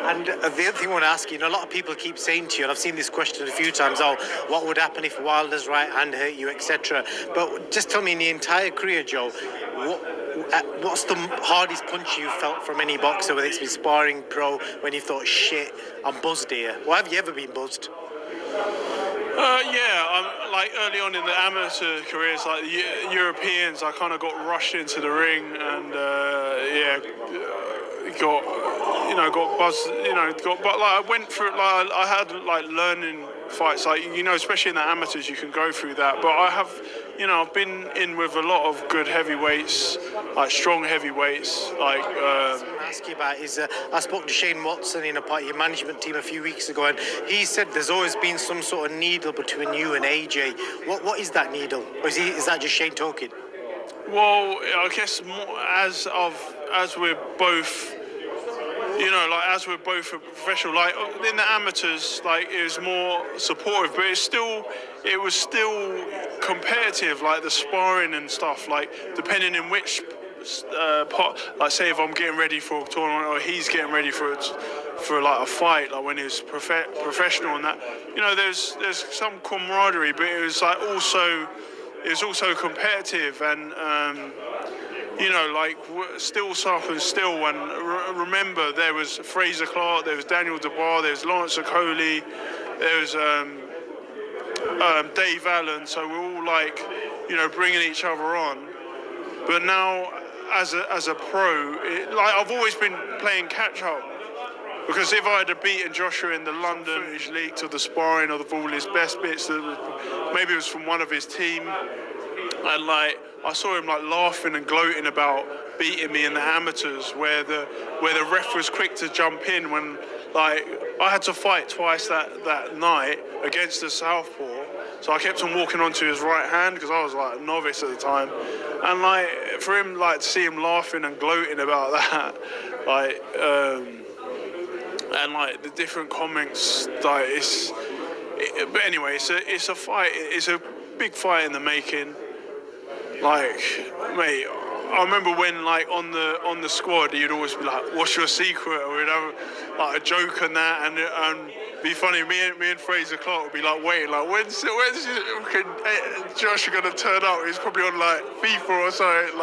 And the other thing I want to ask you, a lot of people keep saying to you, and I've seen this question a few times, what would happen if Wilder's right hand hurt you, etc. But just tell me, in the entire career, Joe, what's the hardest punch you felt from any boxer, whether it's been sparring, pro, when you thought, shit, I'm buzzed here? Or have you ever been buzzed? I'm like early on in the amateur careers, like the Europeans, I kind of got rushed into the ring and got buzzed, but like I went through, like I had like learning fights, like especially in the amateurs, you can go through that. But I have, I've been in with a lot of good heavyweights, like strong heavyweights, like. I want to ask you about is I spoke to Shane Watson in a part of your management team a few weeks ago, and he said there's always been some sort of needle between you and AJ. What is that needle, or is that just Shane talking? Well, I guess more as we're both. As we're both professional, like in the amateurs, like it was more supportive, but it was still competitive, like the sparring and stuff, like depending in which part, like say if I'm getting ready for a tournament or he's getting ready for like a fight, like when he's professional and that, there's some camaraderie, but it was also competitive and. Still soft and still. And remember, there was Fraser Clark, there was Daniel DeBar, there was Lawrence Okoli, there was Dave Allen. So we're all bringing each other on. But now, as a pro, I've always been playing catch up. Because if I had beaten Joshua in the London footage leaked of the sparring of all his best bits, maybe it was from one of his team, and I saw him laughing and gloating about beating me in the amateurs, where the ref was quick to jump in when I had to fight twice that night against the southpaw, so I kept on walking onto his right hand because I was a novice at the time, and for him to see him laughing and gloating about that, and the different comments, but anyway, it's a fight. It's a big fight in the making. Mate, I remember when on the squad you'd always be like, "What's your secret?" Or we'd have a joke on that, and be funny. Me and Fraser Clark would be waiting, when's Josh gonna turn up? He's probably on FIFA or something,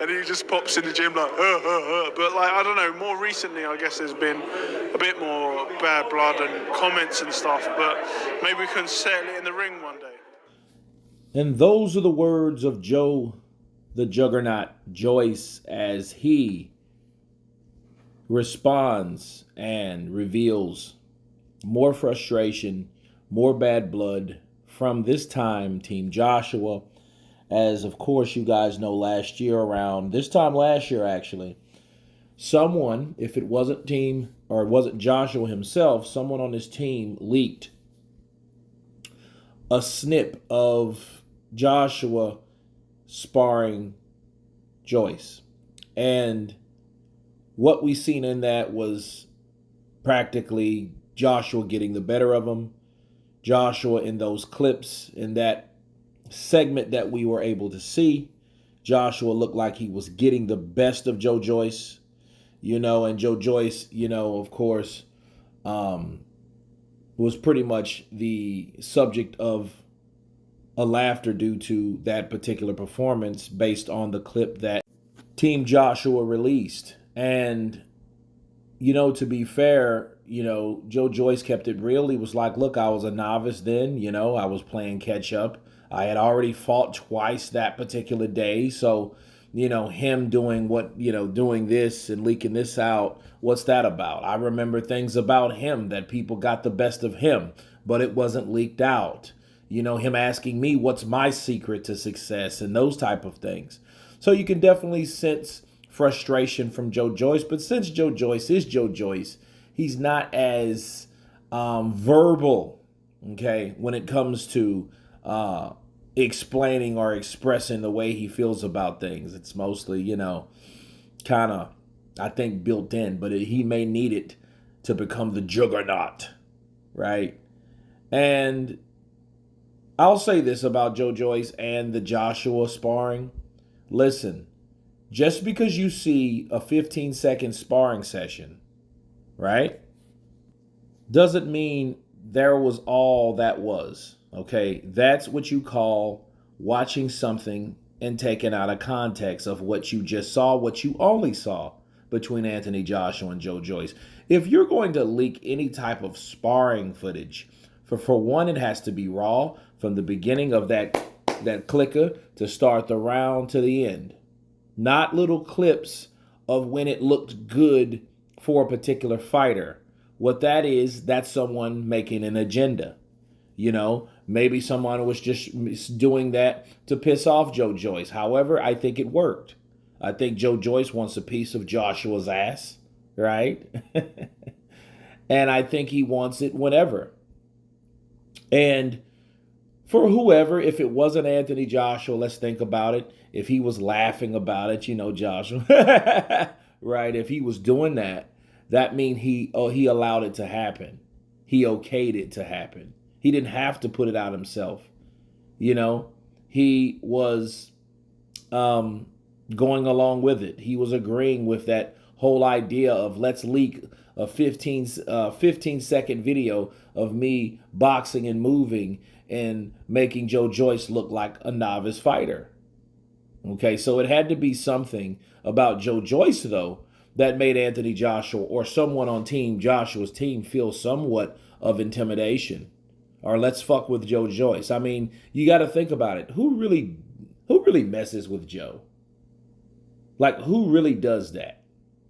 and he just pops in the gym But I don't know. More recently, I guess there's been a bit more bad blood and comments and stuff. But maybe we can settle it in the ring one day. And those are the words of Joe the Juggernaut Joyce as he responds and reveals more frustration, more bad blood from this time Team Joshua. As of course you guys know, last year around this time last year actually, someone, if it wasn't Joshua himself, someone on his team leaked a snip of Joshua sparring Joyce. And what we seen in that was practically Joshua getting the better of him. Joshua in those clips, in that segment that we were able to see, Joshua looked like he was getting the best of Joe Joyce, and Joe Joyce, of course, was pretty much the subject of a laughter due to that particular performance based on the clip that Team Joshua released. And, to be fair, Joe Joyce kept it real. He was like, look, I was a novice then, I was playing catch up. I had already fought twice that particular day. So, him doing doing this and leaking this out, what's that about? I remember things about him that people got the best of him, but it wasn't leaked out. Him asking me what's my secret to success and those type of things. So you can definitely sense frustration from Joe Joyce. But since Joe Joyce is Joe Joyce, he's not as verbal, okay, when it comes to explaining or expressing the way he feels about things. It's mostly, kind of, I think, built in. But he may need it to become the juggernaut, right? And I'll say this about Joe Joyce and the Joshua sparring. Listen, just because you see a 15-second sparring session, right? doesn't mean there was all that was. Okay, that's what you call watching something and taking out of context of what you just saw, what you only saw between Anthony Joshua and Joe Joyce. If you're going to leak any type of sparring footage, for one, it has to be raw from the beginning of that clicker to start the round to the end. Not little clips of when it looked good for a particular fighter. What that is, that's someone making an agenda. You know, maybe someone was just doing that to piss off Joe Joyce. However, I think it worked. I think Joe Joyce wants a piece of Joshua's ass, right? And I think he wants it whenever. And for whoever, if it wasn't Anthony Joshua, let's think about it. If he was laughing about it, Joshua, right? If he was doing that, that means he allowed it to happen. He okayed it to happen. He didn't have to put it out himself. He was going along with it. He was agreeing with that whole idea of let's leak a 15-second video of me boxing and moving and making Joe Joyce look like a novice fighter. Okay, so it had to be something about Joe Joyce, though, that made Anthony Joshua or someone on Team Joshua's team feel somewhat of intimidation. Or let's fuck with Joe Joyce. I mean, you got to think about it. Who really messes with Joe? Like, who really does that?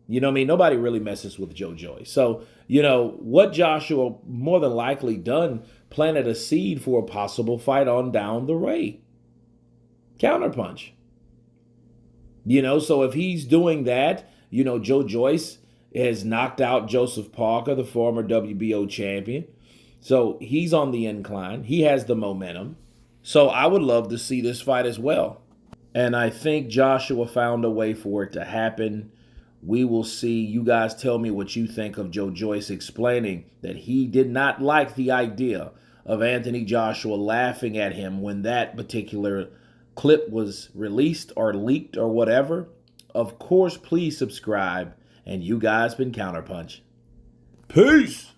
You know what I mean? Nobody really messes with Joe Joyce. So, what Joshua more than likely done, planted a seed for a possible fight on down the way. Counterpunch. So if he's doing that, Joe Joyce has knocked out Joseph Parker, the former WBO champion. So he's on the incline. He has the momentum. So I would love to see this fight as well. And I think Joshua found a way for it to happen. We will see. You guys tell me what you think of Joe Joyce explaining that he did not like the idea of Anthony Joshua laughing at him when that particular clip was released or leaked or whatever. Of course, please subscribe. And you guys been Counterpunch. Peace.